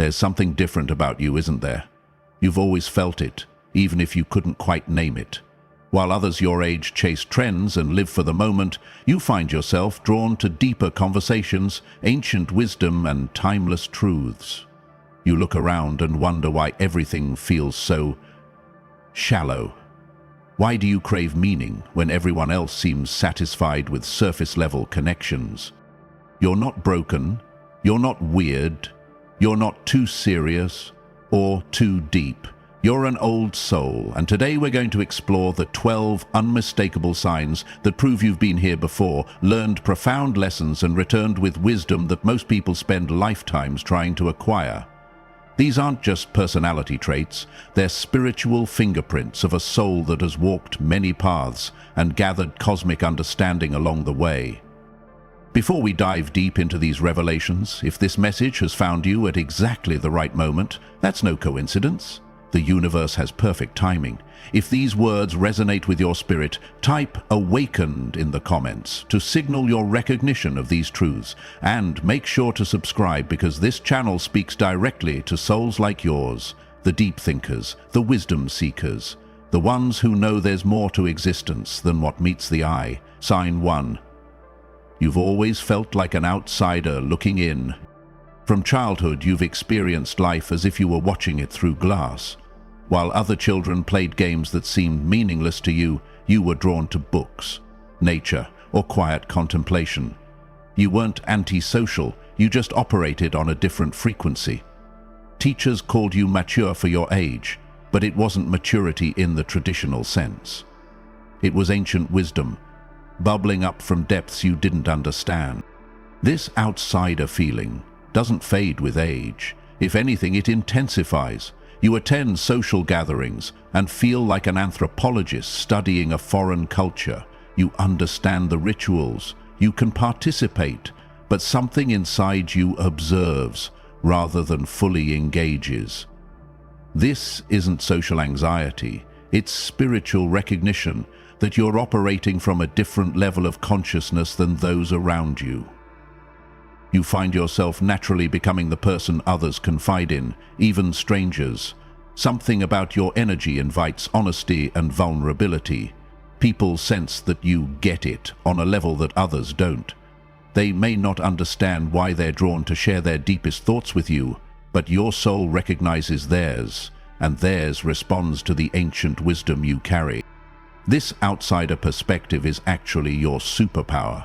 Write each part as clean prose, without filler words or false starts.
There's something different about you, isn't there? You've always felt it, even if you couldn't quite name it. While others your age chase trends and live for the moment, you find yourself drawn to deeper conversations, ancient wisdom, and timeless truths. You look around and wonder why everything feels so shallow. Why do you crave meaning when everyone else seems satisfied with surface-level connections? You're not broken, you're not weird, you're not too serious or too deep. You're an old soul, and today we're going to explore the 12 unmistakable signs that prove you've been here before, learned profound lessons, and returned with wisdom that most people spend lifetimes trying to acquire. These aren't just personality traits, they're spiritual fingerprints of a soul that has walked many paths and gathered cosmic understanding along the way. Before we dive deep into these revelations, if this message has found you at exactly the right moment, that's no coincidence. The universe has perfect timing. If these words resonate with your spirit, type "awakened" in the comments to signal your recognition of these truths. And make sure to subscribe, because this channel speaks directly to souls like yours, the deep thinkers, the wisdom seekers, the ones who know there's more to existence than what meets the eye. Sign 1. You've always felt like an outsider looking in. From childhood, you've experienced life as if you were watching it through glass. While other children played games that seemed meaningless to you, you were drawn to books, nature, or quiet contemplation. You weren't antisocial, you just operated on a different frequency. Teachers called you mature for your age, but it wasn't maturity in the traditional sense. It was ancient wisdom, bubbling up from depths you didn't understand. This outsider feeling doesn't fade with age. If anything, it intensifies. You attend social gatherings and feel like an anthropologist studying a foreign culture. You understand the rituals, you can participate, but something inside you observes rather than fully engages. This isn't social anxiety, it's spiritual recognition that you're operating from a different level of consciousness than those around you. You find yourself naturally becoming the person others confide in, even strangers. Something about your energy invites honesty and vulnerability. People sense that you get it on a level that others don't. They may not understand why they're drawn to share their deepest thoughts with you, but your soul recognizes theirs, and theirs responds to the ancient wisdom you carry. This outsider perspective is actually your superpower.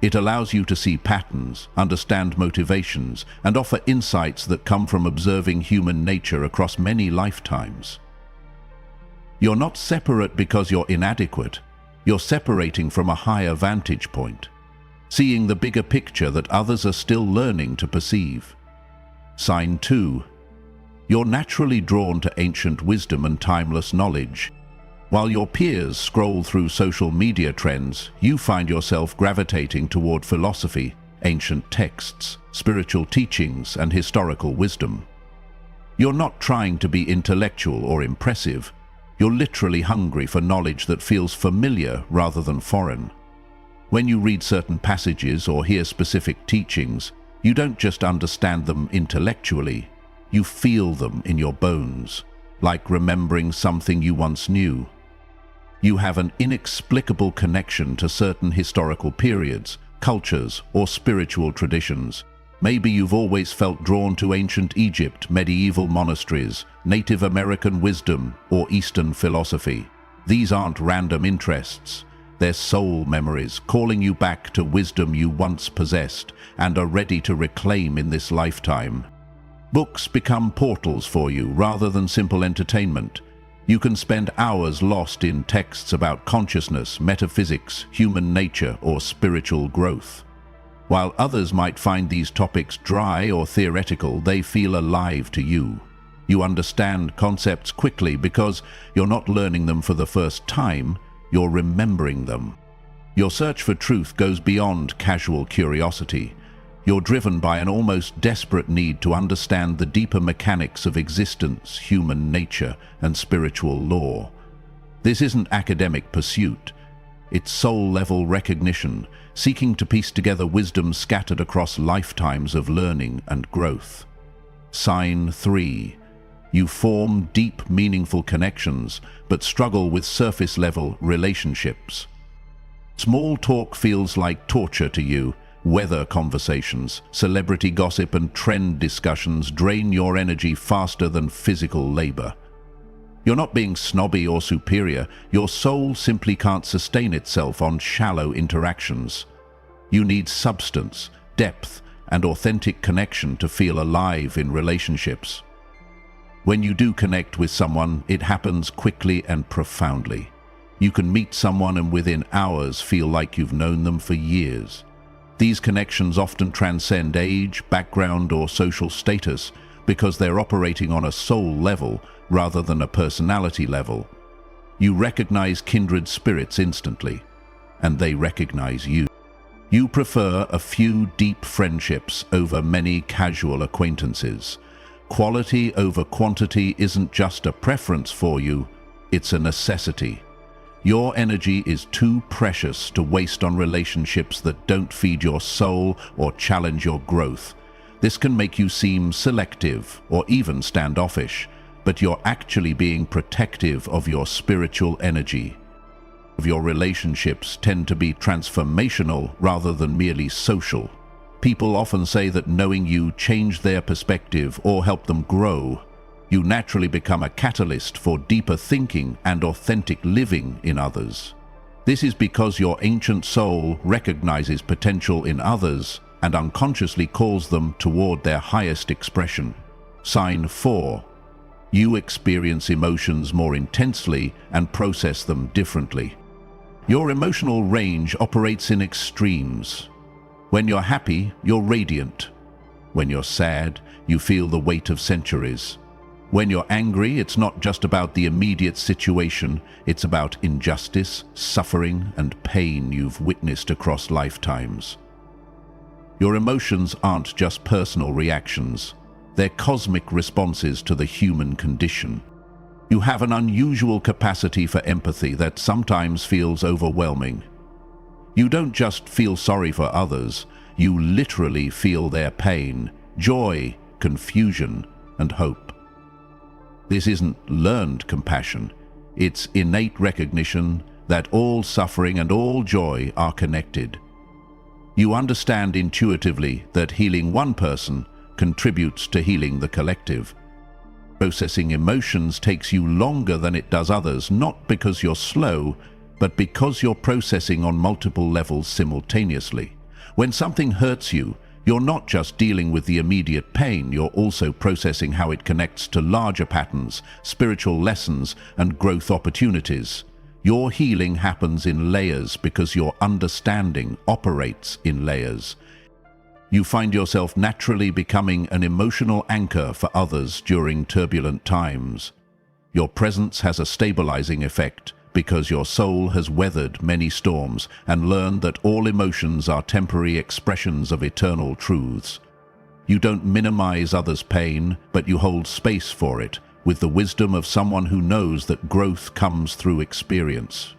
It allows you to see patterns, understand motivations, and offer insights that come from observing human nature across many lifetimes. You're not separate because you're inadequate. You're separating from a higher vantage point, seeing the bigger picture that others are still learning to perceive. Sign 2. You're naturally drawn to ancient wisdom and timeless knowledge. While your peers scroll through social media trends, you find yourself gravitating toward philosophy, ancient texts, spiritual teachings, and historical wisdom. You're not trying to be intellectual or impressive. You're literally hungry for knowledge that feels familiar rather than foreign. When you read certain passages or hear specific teachings, you don't just understand them intellectually, you feel them in your bones, like remembering something you once knew. You have an inexplicable connection to certain historical periods, cultures, or spiritual traditions. Maybe you've always felt drawn to ancient Egypt, medieval monasteries, Native American wisdom, or Eastern philosophy. These aren't random interests. They're soul memories calling you back to wisdom you once possessed and are ready to reclaim in this lifetime. Books become portals for you rather than simple entertainment. You can spend hours lost in texts about consciousness, metaphysics, human nature, or spiritual growth. While others might find these topics dry or theoretical, they feel alive to you. You understand concepts quickly because you're not learning them for the first time, you're remembering them. Your search for truth goes beyond casual curiosity. You're driven by an almost desperate need to understand the deeper mechanics of existence, human nature, and spiritual law. This isn't academic pursuit. It's soul-level recognition, seeking to piece together wisdom scattered across lifetimes of learning and growth. Sign 3. You form deep, meaningful connections, but struggle with surface-level relationships. Small talk feels like torture to you. Weather conversations, celebrity gossip, and trend discussions drain your energy faster than physical labor. You're not being snobby or superior. Your soul simply can't sustain itself on shallow interactions. You need substance, depth, and authentic connection to feel alive in relationships. When you do connect with someone, it happens quickly and profoundly. You can meet someone and within hours feel like you've known them for years. These connections often transcend age, background, or social status because they're operating on a soul level rather than a personality level. You recognize kindred spirits instantly, and they recognize you. You prefer a few deep friendships over many casual acquaintances. Quality over quantity isn't just a preference for you, it's a necessity. Your energy is too precious to waste on relationships that don't feed your soul or challenge your growth. This can make you seem selective or even standoffish, but you're actually being protective of your spiritual energy. Your relationships tend to be transformational rather than merely social. People often say that knowing you changed their perspective or helped them grow. You naturally become a catalyst for deeper thinking and authentic living in others. This is because your ancient soul recognizes potential in others and unconsciously calls them toward their highest expression. Sign 4. You experience emotions more intensely and process them differently. Your emotional range operates in extremes. When you're happy, you're radiant. When you're sad, you feel the weight of centuries. When you're angry, it's not just about the immediate situation, it's about injustice, suffering, and pain you've witnessed across lifetimes. Your emotions aren't just personal reactions, they're cosmic responses to the human condition. You have an unusual capacity for empathy that sometimes feels overwhelming. You don't just feel sorry for others, you literally feel their pain, joy, confusion, and hope. This isn't learned compassion, it's innate recognition that all suffering and all joy are connected. You understand intuitively that healing one person contributes to healing the collective. Processing emotions takes you longer than it does others, not because you're slow, but because you're processing on multiple levels simultaneously. When something hurts you, you're not just dealing with the immediate pain, you're also processing how it connects to larger patterns, spiritual lessons, and growth opportunities. Your healing happens in layers because your understanding operates in layers. You find yourself naturally becoming an emotional anchor for others during turbulent times. Your presence has a stabilizing effect because your soul has weathered many storms and learned that all emotions are temporary expressions of eternal truths. You don't minimize others' pain, but you hold space for it, with the wisdom of someone who knows that growth comes through experience.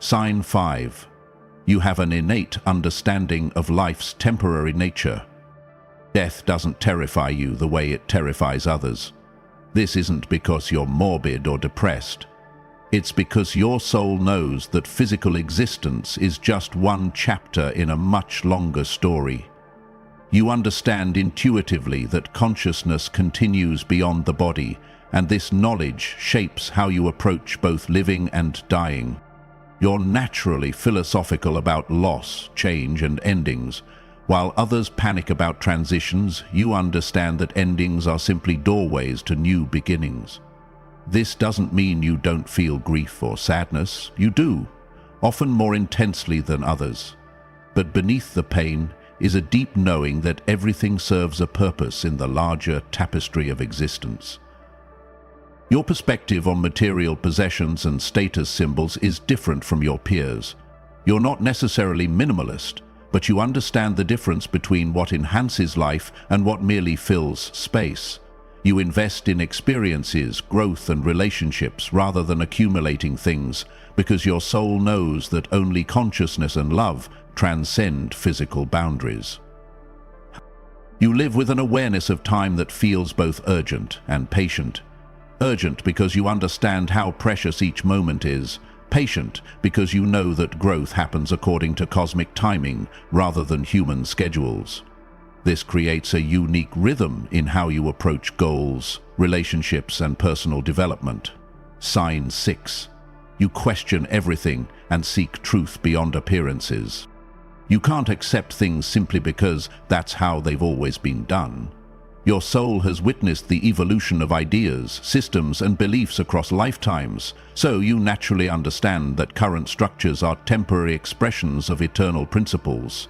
Sign 5. You have an innate understanding of life's temporary nature. Death doesn't terrify you the way it terrifies others. This isn't because you're morbid or depressed. It's because your soul knows that physical existence is just one chapter in a much longer story. You understand intuitively that consciousness continues beyond the body, and this knowledge shapes how you approach both living and dying. You're naturally philosophical about loss, change, and endings. While others panic about transitions, you understand that endings are simply doorways to new beginnings. This doesn't mean you don't feel grief or sadness. You do, often more intensely than others. But beneath the pain is a deep knowing that everything serves a purpose in the larger tapestry of existence. Your perspective on material possessions and status symbols is different from your peers. You're not necessarily minimalist, but you understand the difference between what enhances life and what merely fills space. You invest in experiences, growth, and relationships rather than accumulating things, because your soul knows that only consciousness and love transcend physical boundaries. You live with an awareness of time that feels both urgent and patient. Urgent because you understand how precious each moment is. Patient because you know that growth happens according to cosmic timing rather than human schedules. This creates a unique rhythm in how you approach goals, relationships, and personal development. Sign 6. You question everything and seek truth beyond appearances. You can't accept things simply because that's how they've always been done. Your soul has witnessed the evolution of ideas, systems, and beliefs across lifetimes, so you naturally understand that current structures are temporary expressions of eternal principles.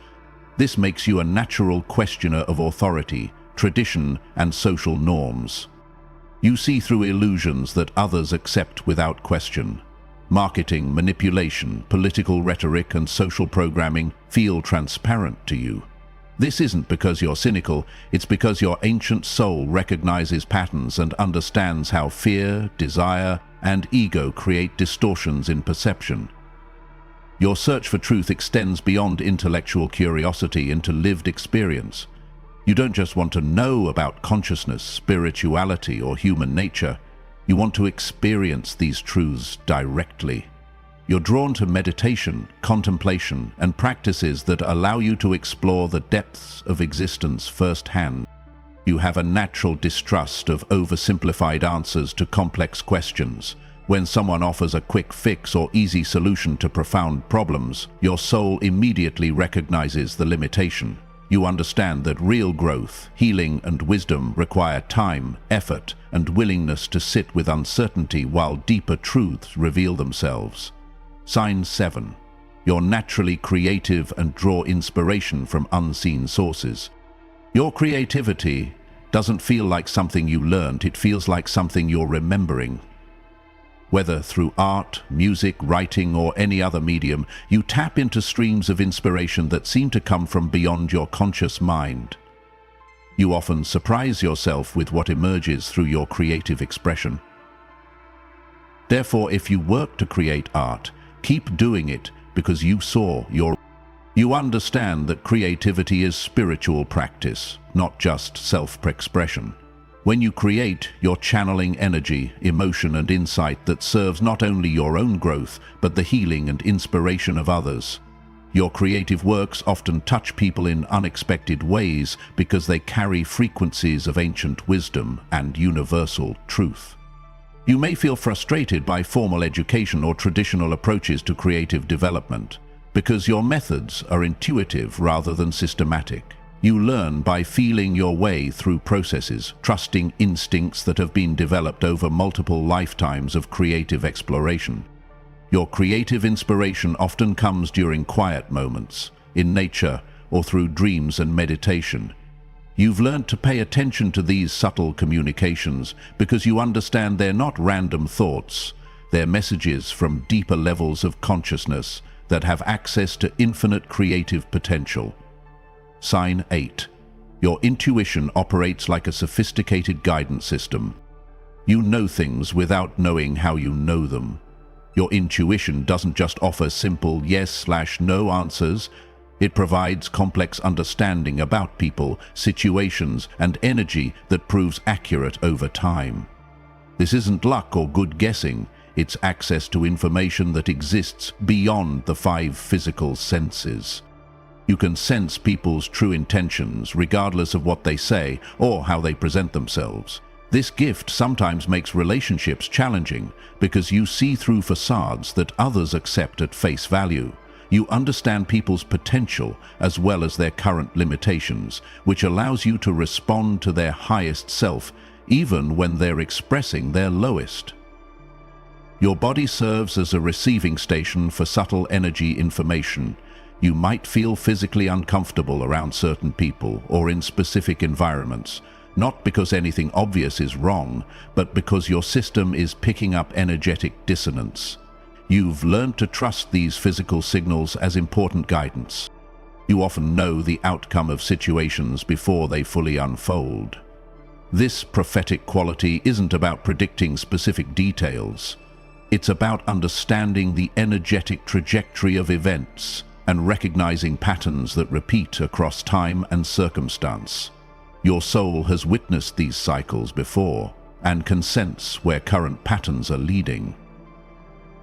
This makes you a natural questioner of authority, tradition, and social norms. You see through illusions that others accept without question. Marketing, manipulation, political rhetoric, and social programming feel transparent to you. This isn't because you're cynical, it's because your ancient soul recognizes patterns and understands how fear, desire, and ego create distortions in perception. Your search for truth extends beyond intellectual curiosity into lived experience. You don't just want to know about consciousness, spirituality, or human nature. You want to experience these truths directly. You're drawn to meditation, contemplation, and practices that allow you to explore the depths of existence firsthand. You have a natural distrust of oversimplified answers to complex questions. When someone offers a quick fix or easy solution to profound problems, your soul immediately recognizes the limitation. You understand that real growth, healing, and wisdom require time, effort, and willingness to sit with uncertainty while deeper truths reveal themselves. Sign 7. You're naturally creative and draw inspiration from unseen sources. Your creativity doesn't feel like something you learned, it feels like something you're remembering. Whether through art, music, writing, or any other medium, you tap into streams of inspiration that seem to come from beyond your conscious mind. You often surprise yourself with what emerges through your creative expression. Therefore, if you work to create art, keep doing it because you understand that creativity is spiritual practice, not just self-expression. When you create, you're channeling energy, emotion, and insight that serves not only your own growth, but the healing and inspiration of others. Your creative works often touch people in unexpected ways because they carry frequencies of ancient wisdom and universal truth. You may feel frustrated by formal education or traditional approaches to creative development because your methods are intuitive rather than systematic. You learn by feeling your way through processes, trusting instincts that have been developed over multiple lifetimes of creative exploration. Your creative inspiration often comes during quiet moments, in nature, or through dreams and meditation. You've learned to pay attention to these subtle communications because you understand they're not random thoughts, they're messages from deeper levels of consciousness that have access to infinite creative potential. Sign 8. Your intuition operates like a sophisticated guidance system. You know things without knowing how you know them. Your intuition doesn't just offer simple yes/no answers. It provides complex understanding about people, situations, and energy that proves accurate over time. This isn't luck or good guessing. It's access to information that exists beyond the 5 physical senses. You can sense people's true intentions regardless of what they say or how they present themselves. This gift sometimes makes relationships challenging because you see through facades that others accept at face value. You understand people's potential as well as their current limitations, which allows you to respond to their highest self even when they're expressing their lowest. Your body serves as a receiving station for subtle energy information. You might feel physically uncomfortable around certain people or in specific environments, not because anything obvious is wrong, but because your system is picking up energetic dissonance. You've learned to trust these physical signals as important guidance. You often know the outcome of situations before they fully unfold. This prophetic quality isn't about predicting specific details. It's about understanding the energetic trajectory of events and recognizing patterns that repeat across time and circumstance. Your soul has witnessed these cycles before and can sense where current patterns are leading.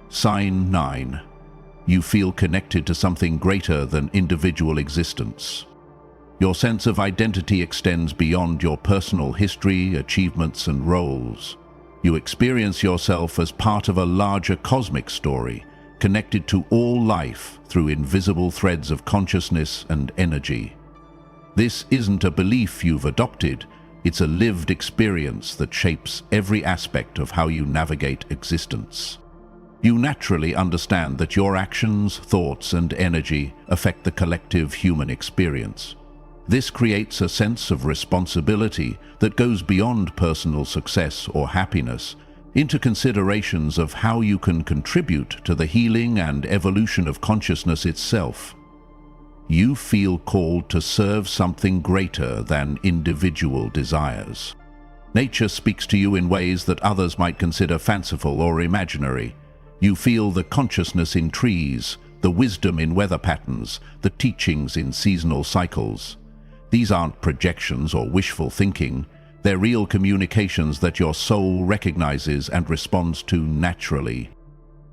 Sign 9. You feel connected to something greater than individual existence. Your sense of identity extends beyond your personal history, achievements, and roles. You experience yourself as part of a larger cosmic story, connected to all life through invisible threads of consciousness and energy. This isn't a belief you've adopted, it's a lived experience that shapes every aspect of how you navigate existence. You naturally understand that your actions, thoughts, and energy affect the collective human experience. This creates a sense of responsibility that goes beyond personal success or happiness into considerations of how you can contribute to the healing and evolution of consciousness itself. You feel called to serve something greater than individual desires. Nature speaks to you in ways that others might consider fanciful or imaginary. You feel the consciousness in trees, the wisdom in weather patterns, the teachings in seasonal cycles. These aren't projections or wishful thinking. They're real communications that your soul recognizes and responds to naturally.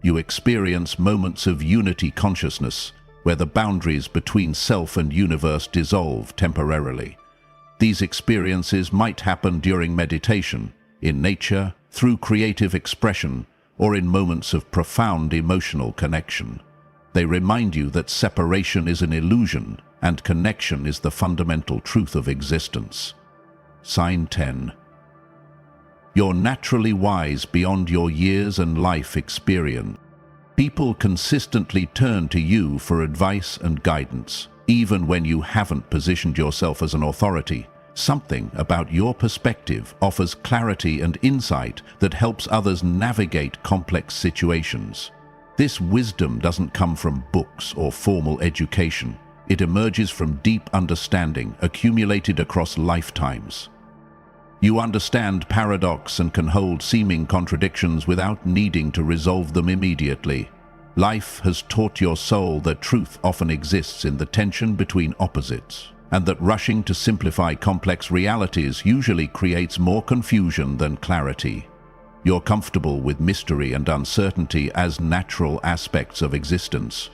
You experience moments of unity consciousness, where the boundaries between self and universe dissolve temporarily. These experiences might happen during meditation, in nature, through creative expression, or in moments of profound emotional connection. They remind you that separation is an illusion and connection is the fundamental truth of existence. Sign 10. You're naturally wise beyond your years and life experience. People consistently turn to you for advice and guidance, even when you haven't positioned yourself as an authority. Something about your perspective offers clarity and insight that helps others navigate complex situations. This wisdom doesn't come from books or formal education. It emerges from deep understanding accumulated across lifetimes. You understand paradox and can hold seeming contradictions without needing to resolve them immediately. Life has taught your soul that truth often exists in the tension between opposites, and that rushing to simplify complex realities usually creates more confusion than clarity. You're comfortable with mystery and uncertainty as natural aspects of existence.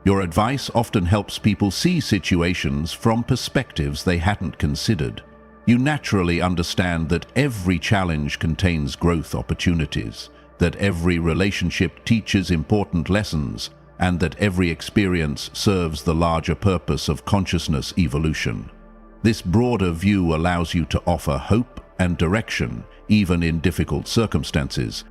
Your advice often helps people see situations from perspectives they hadn't considered. You naturally understand that every challenge contains growth opportunities, that every relationship teaches important lessons, and that every experience serves the larger purpose of consciousness evolution. This broader view allows you to offer hope and direction, even in difficult circumstances.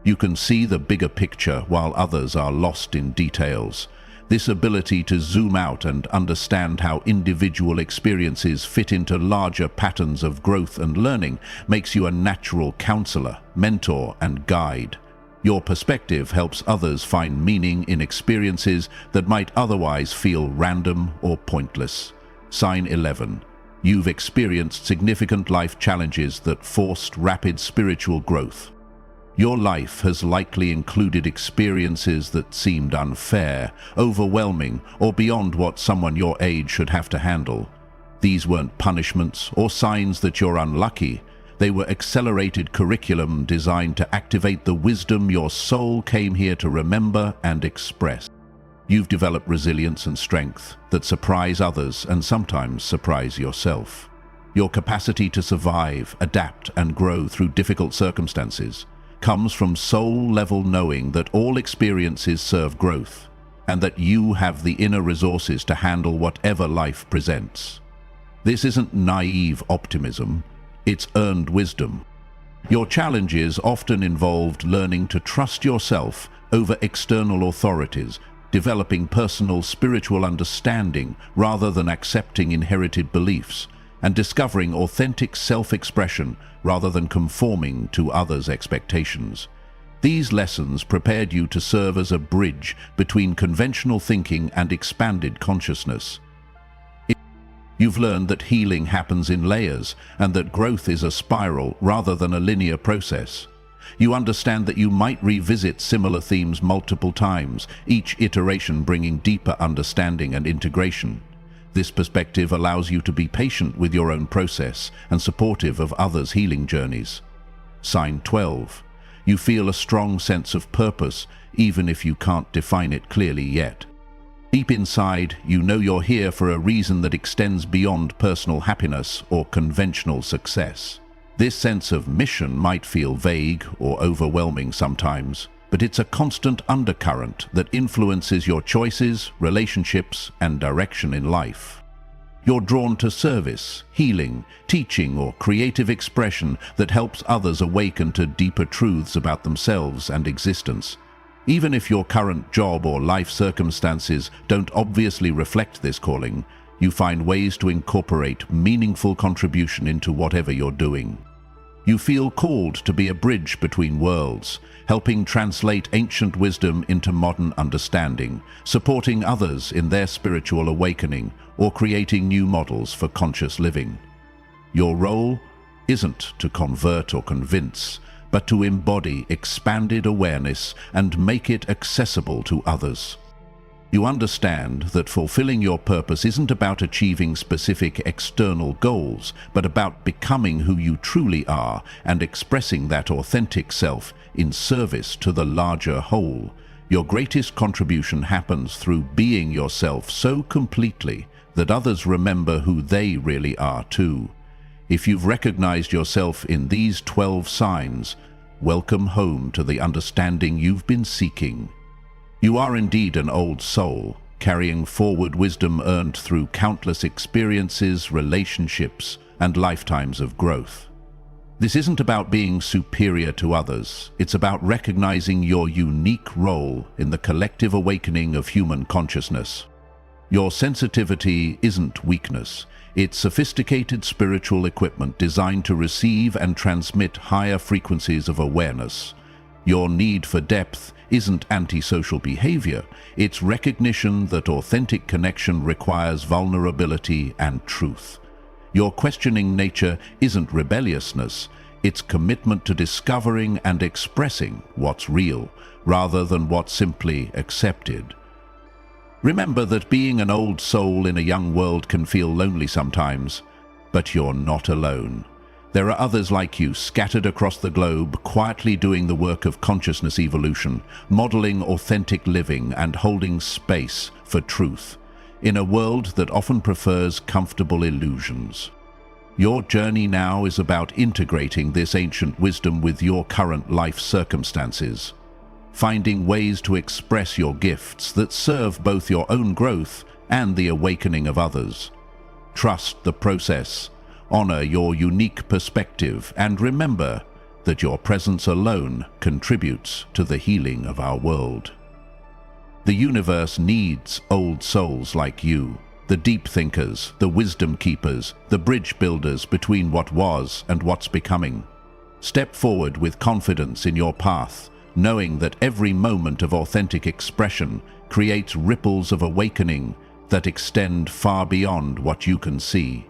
You can see the bigger picture while others are lost in details. This ability to zoom out and understand how individual experiences fit into larger patterns of growth and learning makes you a natural counselor, mentor, and guide. Your perspective helps others find meaning in experiences that might otherwise feel random or pointless. Sign 11. You've experienced significant life challenges that forced rapid spiritual growth. Your life has likely included experiences that seemed unfair, overwhelming, or beyond what someone your age should have to handle. These weren't punishments or signs that you're unlucky. They were accelerated curriculum designed to activate the wisdom your soul came here to remember and express. You've developed resilience and strength that surprise others and sometimes surprise yourself. Your capacity to survive, adapt, and grow through difficult circumstances comes from soul-level knowing that all experiences serve growth, and that you have the inner resources to handle whatever life presents. This isn't naive optimism, it's earned wisdom. Your challenges often involved learning to trust yourself over external authorities, developing personal spiritual understanding rather than accepting inherited beliefs, and discovering authentic self-expression rather than conforming to others' expectations. These lessons prepared you to serve as a bridge between conventional thinking and expanded consciousness. You've learned that healing happens in layers and that growth is a spiral rather than a linear process. You understand that you might revisit similar themes multiple times, each iteration bringing deeper understanding and integration. This perspective allows you to be patient with your own process and supportive of others' healing journeys. Sign 12. You feel a strong sense of purpose, even if you can't define it clearly yet. Deep inside, you know you're here for a reason that extends beyond personal happiness or conventional success. This sense of mission might feel vague or overwhelming sometimes, but it's a constant undercurrent that influences your choices, relationships, and direction in life. You're drawn to service, healing, teaching, or creative expression that helps others awaken to deeper truths about themselves and existence. Even if your current job or life circumstances don't obviously reflect this calling, you find ways to incorporate meaningful contribution into whatever you're doing. You feel called to be a bridge between worlds, helping translate ancient wisdom into modern understanding, supporting others in their spiritual awakening, or creating new models for conscious living. Your role isn't to convert or convince, but to embody expanded awareness and make it accessible to others. You understand that fulfilling your purpose isn't about achieving specific external goals, but about becoming who you truly are and expressing that authentic self in service to the larger whole. Your greatest contribution happens through being yourself so completely that others remember who they really are too. If you've recognized yourself in these 12 signs, welcome home to the understanding you've been seeking. You are indeed an old soul, carrying forward wisdom earned through countless experiences, relationships, and lifetimes of growth. This isn't about being superior to others. It's about recognizing your unique role in the collective awakening of human consciousness. Your sensitivity isn't weakness. It's sophisticated spiritual equipment designed to receive and transmit higher frequencies of awareness. Your need for depth isn't antisocial behavior. It's recognition that authentic connection requires vulnerability and truth. Your questioning nature isn't rebelliousness. It's commitment to discovering and expressing what's real, rather than what's simply accepted. Remember that being an old soul in a young world can feel lonely sometimes, but you're not alone. There are others like you scattered across the globe, quietly doing the work of consciousness evolution, modeling authentic living and holding space for truth, in a world that often prefers comfortable illusions. Your journey now is about integrating this ancient wisdom with your current life circumstances, finding ways to express your gifts that serve both your own growth and the awakening of others. Trust the process, honor your unique perspective, and remember that your presence alone contributes to the healing of our world. The universe needs old souls like you, the deep thinkers, the wisdom keepers, the bridge builders between what was and what's becoming. Step forward with confidence in your path, knowing that every moment of authentic expression creates ripples of awakening that extend far beyond what you can see.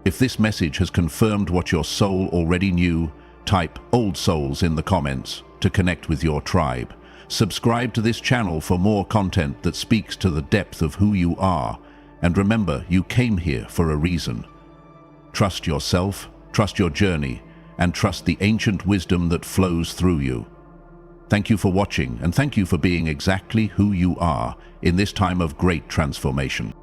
If this message has confirmed what your soul already knew, type Old Souls in the comments to connect with your tribe. Subscribe to this channel for more content that speaks to the depth of who you are. And remember, you came here for a reason. Trust yourself, trust your journey, and trust the ancient wisdom that flows through you. Thank you for watching, and thank you for being exactly who you are in this time of great transformation.